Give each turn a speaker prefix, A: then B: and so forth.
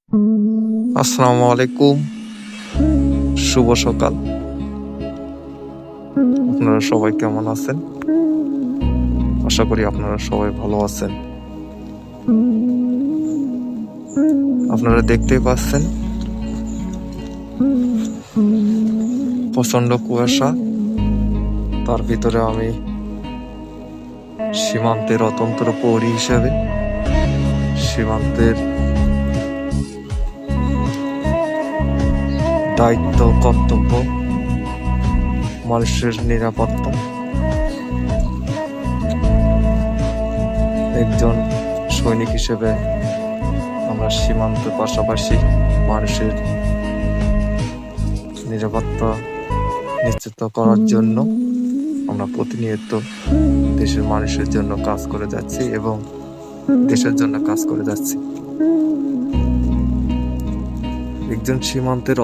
A: আসসালামু আলাইকুম। শুভ সকাল। আপনারা সবাই কেমন আছেন? আশা করি আপনারা সবাই ভালো আছেন। আপনারা দেখতেই পাচ্ছেন প্রচন্ড কুয়াশা। তার ভিতরে আমি সীমান্তের অতন্ত্র প্রহরী হিসেবে সীমান্তের দায়িত্ব কর্তব্য, মানুষের নিরাপত্তা, একজন সৈনিক হিসেবে আমরা সীমান্তের পাশাপাশি মানুষের নিরাপত্তা নিশ্চিত করার জন্য আমরা প্রতিনিয়ত দেশের মানুষের জন্য কাজ করে যাচ্ছি এবং দেশের জন্য কাজ করে যাচ্ছি। একজন সীমান্তের